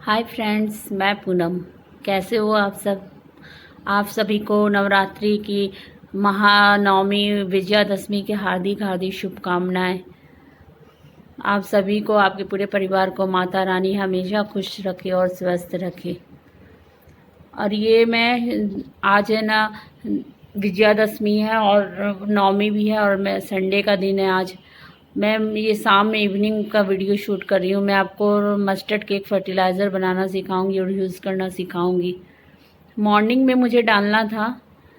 Hi friends, मैं पूनम। कैसे हो आप सब? आप सभी को नवरात्रि की महानवमी विजयादशमी की हार्दिक हार्दिक शुभकामनाएं। आप सभी को, आपके पूरे परिवार को माता रानी हमेशा खुश रखे और स्वस्थ रखे। और ये मैं आज है ना, विजयादशमी है और नवमी भी है और मैं संडे का दिन है आज। मैं ये शाम में इवनिंग का वीडियो शूट कर रही हूँ। मैं आपको मस्टर्ड केक फर्टिलाइज़र बनाना सिखाऊंगी और यूज़ करना सिखाऊंगी। मॉर्निंग में मुझे डालना था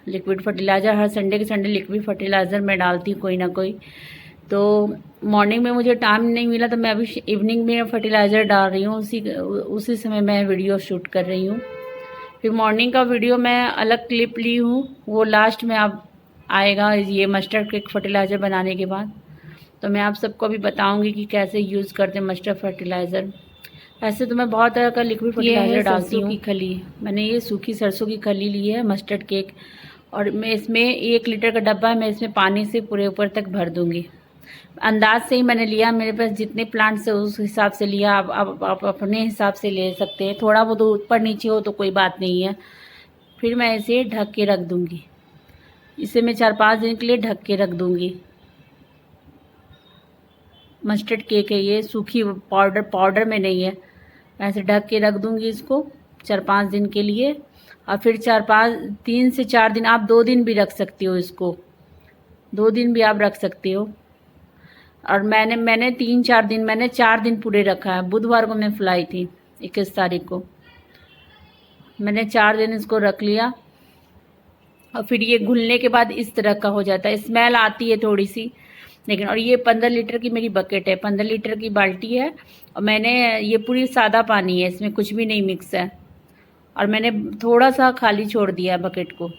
लिक्विड फर्टिलाइज़र। हर संडे के संडे लिक्विड फर्टिलाइज़र मैं डालती हूँ कोई ना कोई। तो मॉर्निंग में मुझे टाइम नहीं मिला तो मैं अभी इवनिंग में फर्टिलाइज़र डाल रही हूँ। उसी समय मैं वीडियो शूट कर रही हूँ। फिर मॉर्निंग का वीडियो मैं अलग क्लिप ली हूँ, वो लास्ट में आप आएगा ये मस्टर्ड केक फर्टिलाइज़र बनाने के बाद। तो मैं आप सबको भी बताऊंगी कि कैसे यूज़ करते हैं मस्टर्ड फर्टिलाइज़र। ऐसे तो मैं बहुत तरह का लिक्विड फर्टिलाइज़र डालती हूँ। की खली, मैंने ये सूखी सरसों की खली ली है मस्टर्ड केक, और मैं इसमें 1 लीटर का डब्बा है, मैं इसमें पानी से पूरे ऊपर तक भर दूँगी। अंदाज से ही मैंने लिया, मेरे पास जितने प्लांट्स है उस हिसाब से लिया। आप अपने हिसाब से ले सकते हैं, थोड़ा बहुत ऊपर नीचे हो तो कोई बात नहीं है। फिर मैं इसे ढक के रख दूँगी। इसे मैं 4-5 दिन के लिए ढक के रख दूँगी। मस्टर्ड केक है ये, सूखी पाउडर में नहीं है। ऐसे ढक के रख दूँगी इसको 4-5 दिन के लिए। और फिर 3 से 4 दिन, आप 2 दिन भी रख सकती हो इसको, 2 दिन भी आप रख सकती हो। और मैंने 3-4 दिन, मैंने 4 दिन पूरे रखा है। बुधवार को मैं फुलाई थी, 21 तारीख को। मैंने 4 दिन इसको रख लिया और फिर ये घुलने के बाद इस तरह का हो जाता है। स्मेल आती है थोड़ी सी, लेकिन और ये 15 लीटर की मेरी बकेट है, 15 लीटर की बाल्टी है। और मैंने ये पूरी सादा पानी है, इसमें कुछ भी नहीं मिक्स है। और मैंने थोड़ा सा खाली छोड़ दिया बकेट को,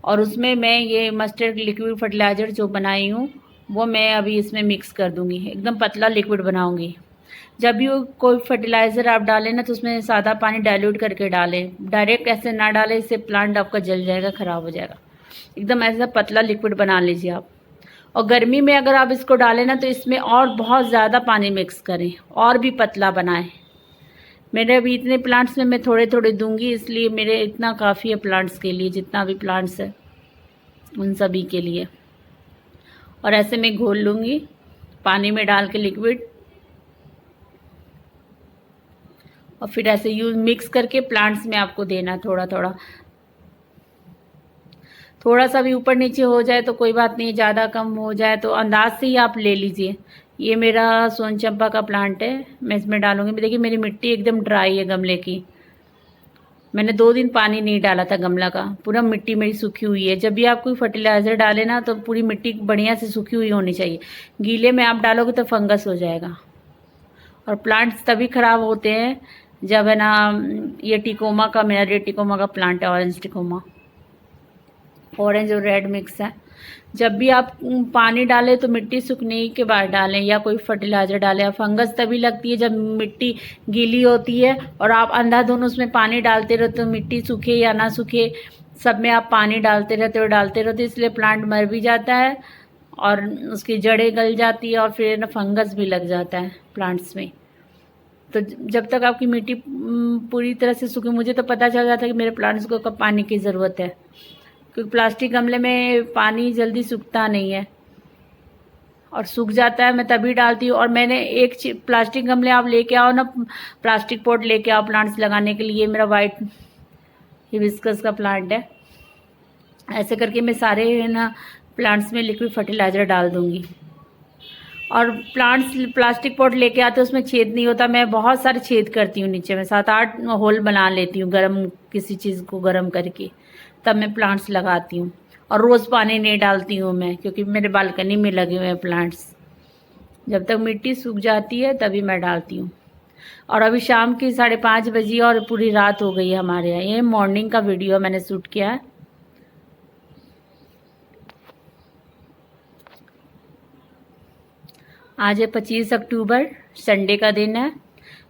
और उसमें मैं ये मस्टर्ड लिक्विड फर्टिलाइज़र जो बनाई हूँ वो मैं अभी इसमें मिक्स कर दूँगी। एकदम पतला लिक्विड बनाऊँगी। जब भी कोई फर्टिलाइज़र आप डालें ना तो उसमें सादा पानी डाइल्यूट करके डालें, डायरेक्ट ऐसे ना डालें, इससे प्लांट आपका जल जाएगा, ख़राब हो जाएगा। एकदम ऐसा पतला लिक्विड बना लीजिए आप। और गर्मी में अगर आप इसको डालें ना तो इसमें और बहुत ज़्यादा पानी मिक्स करें और भी पतला बनाएं। मेरे अभी इतने प्लांट्स में मैं थोड़े थोड़े दूंगी, इसलिए मेरे इतना काफ़ी है प्लांट्स के लिए, जितना भी प्लांट्स है उन सभी के लिए। और ऐसे मैं घोल लूँगी पानी में डाल के लिक्विड, और फिर ऐसे मिक्स करके प्लांट्स में आपको देना। थोड़ा सा भी ऊपर नीचे हो जाए तो कोई बात नहीं, ज़्यादा कम हो जाए तो अंदाज से ही आप ले लीजिए। ये मेरा सोन चंपा का प्लांट है, मैं इसमें डालूंगी। देखिए मेरी मिट्टी एकदम ड्राई है गमले की। मैंने 2 दिन पानी नहीं डाला था गमला का, पूरा मिट्टी मेरी सूखी हुई है। जब भी आप कोई फर्टिलाइज़र डालें ना तो पूरी मिट्टी बढ़िया से सूखी हुई होनी चाहिए। गीले में आप डालोगे तो फंगस हो जाएगा। और प्लांट्स तभी ख़राब होते हैं जब है ना, ये टिकोमा का, मेरा रेड टिकोमा का प्लांट है, ऑरेंज टिकोमा, ऑरेंज और रेड मिक्स है। जब भी आप पानी डालें तो मिट्टी सूखने के बाद डालें, या कोई फर्टिलाइज़र डालें। फंगस तभी लगती है जब मिट्टी गीली होती है और आप अंधाधुंध उसमें पानी डालते रहते हो, मिट्टी सूखे या ना सूखे सब में आप पानी डालते रहते, इसलिए प्लांट मर भी जाता है और उसकी जड़ें गल जाती है और फिर ना फंगस भी लग जाता है प्लांट्स में। तो जब तक आपकी मिट्टी पूरी तरह से सूखी, मुझे तो पता चल जाता है कि मेरे प्लांट्स को कब पानी की ज़रूरत है, क्योंकि प्लास्टिक गमले में पानी जल्दी सूखता नहीं है, और सूख जाता है मैं तभी डालती हूँ। और मैंने एक प्लास्टिक गमले आप लेके आओ ना, प्लास्टिक पॉट लेके आओ प्लांट्स लगाने के लिए। मेरा वाइट हिबिस्कस का प्लांट है। ऐसे करके मैं सारे है ना प्लांट्स में लिक्विड फर्टिलाइज़र डाल दूँगी। और प्लांट्स प्लास्टिक पॉट लेके आते उसमें छेद नहीं होता, मैं बहुत सारे छेद करती हूँ नीचे में, 7-8 होल बना लेती हूँ गर्म किसी चीज़ को गर्म करके, तब मैं प्लांट्स लगाती हूँ। और रोज़ पानी नहीं डालती हूँ मैं, क्योंकि मेरे बालकनी में लगे हुए हैं प्लांट्स। जब तक मिट्टी सूख जाती है तभी मैं डालती हूँ। और अभी शाम की 5:30 बजी और पूरी रात हो गई है हमारे यहाँ। ये मॉर्निंग का वीडियो मैंने शूट किया है। आज है 25 अक्टूबर, संडे का दिन है,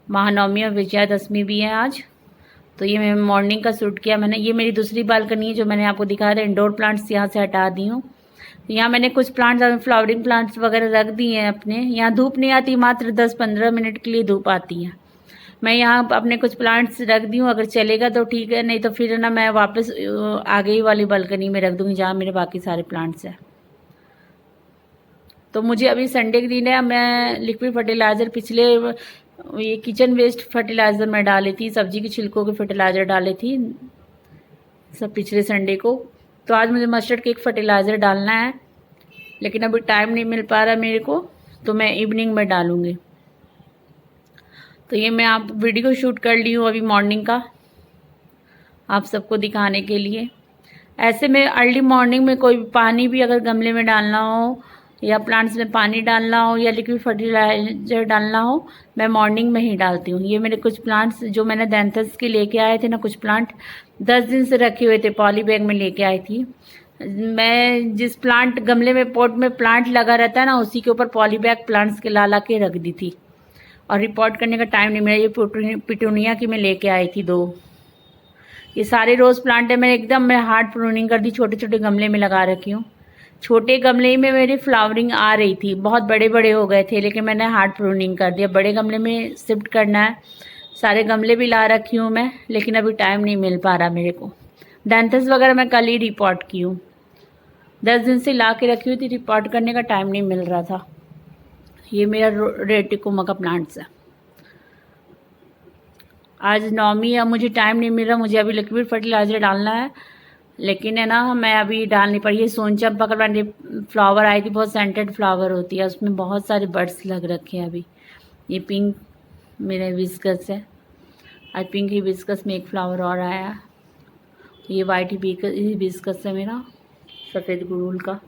महानवमी और विजयादशमी भी है आज। तो ये मैं मॉर्निंग का शूट किया मैंने। ये मेरी दूसरी बालकनी है जो मैंने आपको दिखाया था। इंडोर प्लांट्स यहाँ से हटा दी हूँ। यहाँ मैंने कुछ प्लांट्स, फ्लावरिंग प्लांट्स वगैरह रख दिए हैं अपने। यहाँ धूप नहीं आती, मात्र 10-15 मिनट के लिए धूप आती है। मैं यहाँ अपने कुछ प्लांट्स रख दी हूँ, अगर चलेगा तो ठीक है, नहीं तो फिर ना मैं वापस आगे ही वाली बालकनी में रख दूँगी जहाँ मेरे बाकी सारे प्लांट्स हैं। तो मुझे अभी संडे के दिन है, मैं लिक्विड फर्टिलाइज़र पिछले ये किचन वेस्ट फर्टिलाइज़र मैं डाली थी, सब्जी के छिलकों के फर्टिलाइज़र डाली थी सब पिछले संडे को। तो आज मुझे मस्टर्ड केक फर्टिलाइज़र डालना है, लेकिन अभी टाइम नहीं मिल पा रहा मेरे को, तो मैं इवनिंग में डालूँगी। तो ये मैं आप वीडियो शूट कर ली हूँ अभी मॉर्निंग का, आप सबको दिखाने के लिए। ऐसे में अर्ली मॉर्निंग में कोई पानी भी अगर गमले में डालना हो या प्लांट्स में पानी डालना हो या लिक्विड फर्टिलाइज़र डालना हो, मैं मॉर्निंग में ही डालती हूँ। ये मेरे कुछ प्लांट्स जो मैंने दैंथस के लेके आए थे ना, कुछ प्लांट 10 दिन से रखे हुए थे, पॉली बैग में लेके आई थी मैं। जिस प्लांट गमले में पॉट में प्लांट लगा रहता है ना, उसी के ऊपर पॉली बैग प्लांट्स के ला के रख दी थी, और रिपोर्ट करने का टाइम नहीं मिला। ये पिटूनिया की मैं लेके आई थी 2। ये सारे रोज़ प्लांट है, मैं हार्ड प्रूनिंग कर दी, छोटे छोटे गमले में लगा रखी हूँ। छोटे गमले में मेरी फ्लावरिंग आ रही थी, बहुत बड़े बड़े हो गए थे, लेकिन मैंने हार्ड प्रूनिंग कर दिया। बड़े गमले में शिफ्ट करना है, सारे गमले भी ला रखी हूँ मैं, लेकिन अभी टाइम नहीं मिल पा रहा मेरे को। डेंथस वगैरह मैं कल ही रिपोर्ट की हूँ, 10 दिन से ला के रखी हुई थी, रिपोर्ट करने का टाइम नहीं मिल रहा था। ये मेरा रेड टिकोमा का प्लांट्स है। आज 9वीं है, मुझे टाइम नहीं मिल रहा, मुझे अभी लिक्विड फर्टिलाइज़र डालना है, लेकिन है ना मैं अभी डाल नहीं पाई। ये सोनचंपा का फ्लावर आई थी, बहुत सेंटेड फ्लावर होती है, उसमें बहुत सारे बर्ड्स लग रखे हैं अभी। ये पिंक मेरा हिबिस्कस है, आज पिंक हिबिस्कस में एक फ्लावर और आया। ये वाइट हिबिस्कस है मेरा, सफ़ेद गुड़हल का।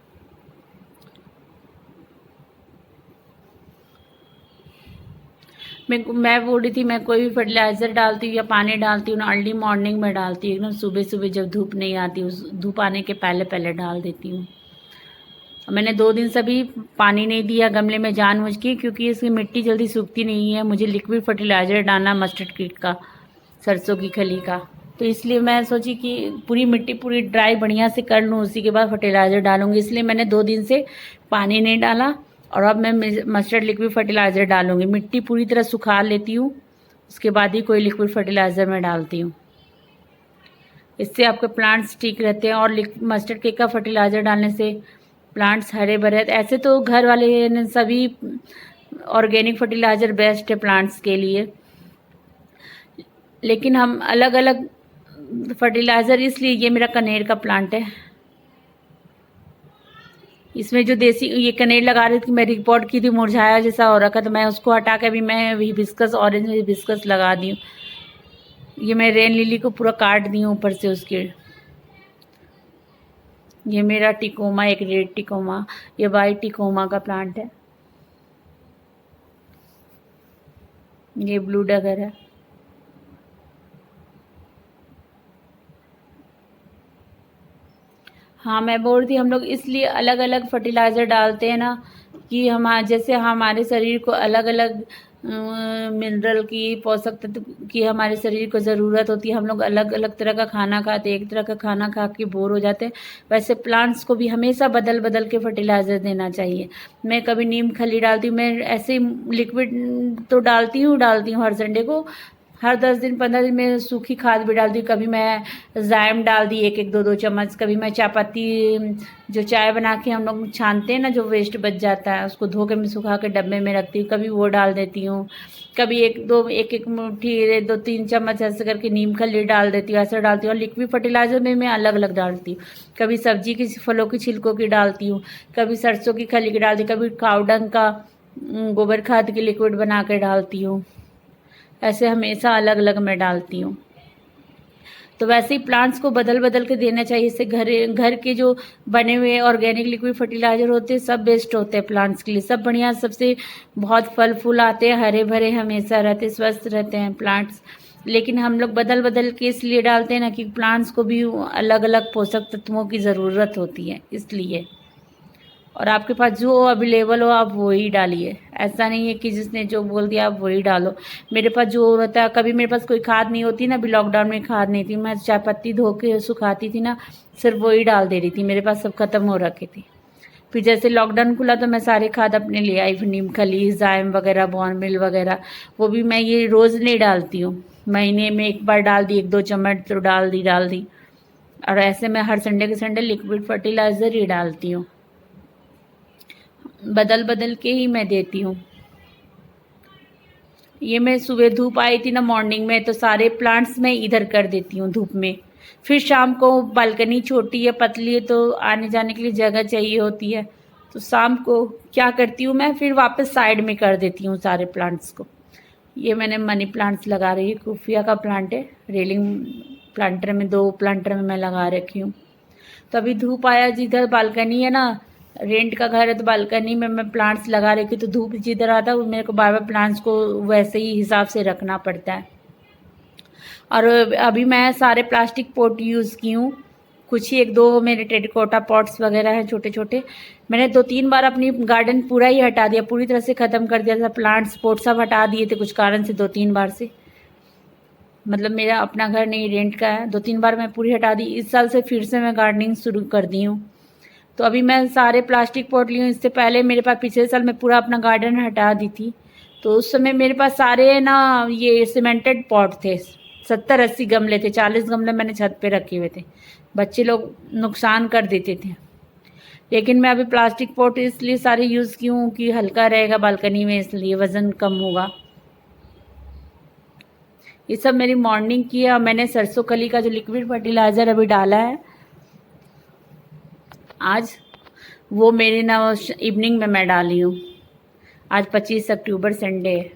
मैं बोल रही थी, मैं कोई भी फर्टिलाइज़र डालती हूँ या पानी डालती हूँ ना, अर्ली मॉर्निंग में डालती हूँ, एकदम सुबह सुबह जब धूप नहीं आती, उस धूप आने के पहले पहले डाल देती हूँ। मैंने 2 दिन से भी पानी नहीं दिया गमले में जानबूझ के, क्योंकि इसकी मिट्टी जल्दी सूखती नहीं है। मुझे लिक्विड फर्टिलाइज़र डालना मस्टर्ड किट का, सरसों की खली का, तो इसलिए मैं सोची कि पूरी मिट्टी पूरी ड्राई बढ़िया से कर लूँ, उसी के बाद फर्टिलाइज़र डालूँगी। इसलिए मैंने 2 दिन से पानी नहीं डाला, और अब मैं मस्टर्ड लिक्विड फर्टिलाइज़र डालूँगी। मिट्टी पूरी तरह सुखा लेती हूँ, उसके बाद ही कोई लिक्विड फर्टिलाइज़र मैं डालती हूँ। इससे आपके प्लांट्स ठीक रहते हैं, और मस्टर्ड केक का फर्टिलाइज़र डालने से प्लांट्स हरे भरे। ऐसे तो घर वाले सभी ऑर्गेनिक फर्टिलाइज़र बेस्ट है प्लांट्स के लिए, लेकिन हम अलग अलग फर्टिलाइज़र, इसलिए ये मेरा कनेर का प्लांट है, इसमें जो देसी ये कनेर लगा रही थी, मैं रिपोर्ट की थी, मुरझाया जैसा हो रखा, तो मैं उसको हटा के अभी मैं हिबिस्कस, ऑरेंज हिबिस्कस लगा दी हूँ। ये मैं रेन लिली को पूरा काट दी हूँ ऊपर से उसके। ये मेरा टिकोमा, एक रेड टिकोमा, ये वाइट टिकोमा का प्लांट है। ये ब्लू डगर है। हाँ, मैं बोल रही थी, हम लोग इसलिए अलग अलग फर्टिलाइज़र डालते हैं ना, कि जैसे हमारे शरीर को अलग अलग मिनरल की, पोषक तत्व की हमारे शरीर को ज़रूरत होती है। हम लोग अलग अलग तरह का खाना खाते हैं, एक तरह का खाना खा के बोर हो जाते हैं। वैसे प्लांट्स को भी हमेशा बदल बदल के फर्टिलाइज़र देना चाहिए। मैं कभी नीम खली डालती हूँ, मैं ऐसे लिक्विड तो डालती हूँ हर संडे को। हर 10 दिन 15 दिन में सूखी खाद भी डालती हूँ। कभी मैं जायम डाल दी 1-1 2-2 चम्मच। कभी मैं चायपत्ती, जो चाय बना के हम लोग छानते हैं ना, जो वेस्ट बच जाता है, उसको धो के मैं सुखा के डब्बे में रखती हूँ, कभी वो डाल देती हूँ। कभी 1-1 मुट्ठी 2-3 चम्मच ऐसे करके नीम खली डाल देती हूँ, ऐसा डालती हूँ। और लिक्विड फर्टिलाइज़र में मैं अलग अलग डालती हूँ, कभी सब्जी की फलों की छिलकों की डालती हूँ, कभी सरसों की खली की डालती हूँ, कभी काउडंग का गोबर खाद की लिक्विड बना के डालती हूँ। ऐसे हमेशा अलग अलग मैं डालती हूँ। तो वैसे ही प्लांट्स को बदल बदल के देना चाहिए। इससे घर के जो बने हुए ऑर्गेनिक लिक्विड फर्टिलाइज़र होते हैं, सब बेस्ट होते हैं प्लांट्स के लिए, सब बढ़िया, सबसे बहुत फल फूल आते हैं, हरे भरे हमेशा रहते, स्वस्थ रहते हैं प्लांट्स। लेकिन हम लोग बदल बदल के इसलिए डालते हैं ना, कि प्लांट्स को भी अलग अलग पोषक तत्वों की ज़रूरत होती है, इसलिए। और आपके पास जो अवेलेबल हो आप वही डालिए, ऐसा नहीं है कि जिसने जो बोल दिया आप वही डालो। मेरे पास जो होता है, कभी मेरे पास कोई खाद नहीं होती ना, अभी लॉकडाउन में खाद नहीं थी, मैं चाय पत्ती धो के सुखाती थी ना, सिर्फ वही डाल दे रही थी, मेरे पास सब खत्म हो रखे थे। फिर जैसे लॉकडाउन खुला तो मैं सारे खाद अपने ले आई, फिर नीम खली, जायम वगैरह, बॉर्नमिल वगैरह, वो भी मैं ये रोज़ नहीं डालती हूँ, महीने में एक बार डाल दी, 1-2 चम्मच तो डाल दी। और ऐसे मैं हर संडे के संडे लिक्विड फर्टिलाइज़र ही डालती हूँ, बदल बदल के ही मैं देती हूँ। ये मैं सुबह धूप आई थी ना मॉर्निंग में, तो सारे प्लांट्स मैं इधर कर देती हूँ धूप में। फिर शाम को बालकनी छोटी है, पतली है, तो आने जाने के लिए जगह चाहिए होती है, तो शाम को क्या करती हूँ मैं, फिर वापस साइड में कर देती हूँ सारे प्लांट्स को। ये मैंने मनी प्लांट्स लगा रही है, खुफिया का प्लांट है, रेलिंग प्लांटर में 2 प्लांटर में मैं लगा रखी हूँ। तो अभी धूप आया, जिधर बालकनी है ना, रेंट का घर है, तो बालकनी में मैं प्लांट्स लगा रखी, तो धूप जिधर आता है मेरे को बार बार प्लांट्स को वैसे ही हिसाब से रखना पड़ता है। और अभी मैं सारे प्लास्टिक पॉट यूज़ की हूँ, कुछ ही 1-2 मेरे टेराकोटा पॉट्स वगैरह हैं छोटे छोटे। मैंने 2-3 बार अपनी गार्डन पूरा ही हटा दिया, पूरी तरह से ख़त्म कर दिया था, प्लांट्स पॉट सब हटा दिए थे कुछ कारण से 2-3 बार से। मतलब मेरा अपना घर नहीं, रेंट का है, 2-3 बार मैं पूरी हटा दी। इस साल से फिर से मैं गार्डनिंग शुरू कर दी हूँ। तो अभी मैं सारे प्लास्टिक पॉट ली हूँ। इससे पहले मेरे पास पिछले साल मैं पूरा अपना गार्डन हटा दी थी, तो उस समय मेरे पास सारे ना ये सीमेंटेड पॉट थे, 70-80 गमले थे, 40 गमले मैंने छत पे रखे हुए थे, बच्चे लोग नुकसान कर देते थे। लेकिन मैं अभी प्लास्टिक पॉट इसलिए सारे यूज़ की हूँ कि हल्का रहेगा बालकनी में, इसलिए वज़न कम होगा। ये सब मेरी मॉर्निंग की है। मैंने सरसों कली का जो लिक्विड फर्टिलाइज़र अभी डाला है आज, वो मेरे ना इवनिंग में मैं डाली हूँ। आज 25 अक्टूबर संडे है।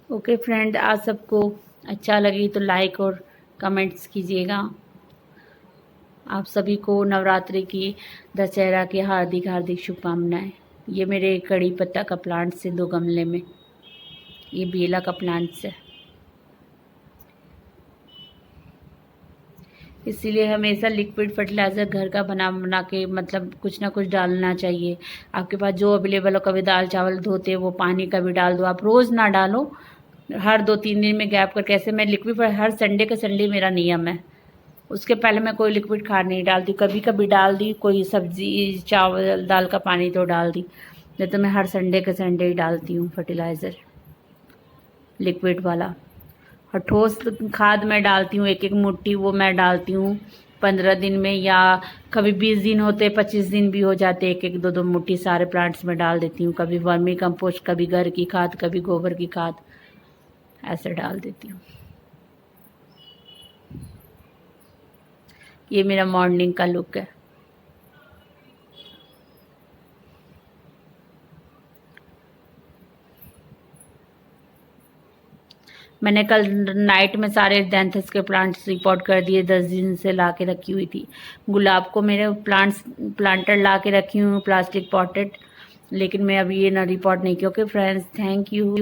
ओके फ्रेंड, आप सबको अच्छा लगी तो लाइक और कमेंट्स कीजिएगा। आप सभी को नवरात्रि की, दशहरा की हार्दिक हार्दिक शुभकामनाएं। ये मेरे कड़ी पत्ता का प्लांट से 2 गमले में, ये बेला का प्लांट से, इसीलिए हमेशा लिक्विड फर्टिलाइज़र घर का बना बना के, मतलब कुछ ना कुछ डालना चाहिए। आपके पास जो अवेलेबल हो, कभी दाल चावल धोते वो पानी कभी डाल दो, आप रोज़ ना डालो, हर 2-3 दिन में गैप करके। ऐसे मैं लिक्विड हर संडे के संडे मेरा नियम है, उसके पहले मैं कोई लिक्विड खाद नहीं डालती। कभी कभी डाल दी, कोई सब्जी चावल दाल का पानी तो डाल दी, नहीं तो मैं हर संडे के संडे ही डालती हूँ फर्टिलाइज़र लिक्विड वाला। और ठोस खाद मैं डालती हूँ 1-1 मुट्ठी, वो मैं डालती हूँ 15 दिन में, या कभी 20 दिन होते, 25 दिन भी हो जाते, 1-1 2-2 मुट्ठी सारे प्लांट्स में डाल देती हूँ। कभी वर्मी कंपोस्ट, कभी घर की खाद, कभी गोबर की खाद, ऐसे डाल देती हूँ। ये मेरा मॉर्निंग का लुक है। मैंने कल नाइट में सारे डेंथस के प्लांट्स रिपोर्ट कर दिए, 10 दिन से ला के रखी हुई थी। गुलाब को मेरे प्लांटर ला के रखी हूँ प्लास्टिक पॉटेड, लेकिन मैं अभी ये ना रिपोर्ट नहीं किया। Okay friends, thank you.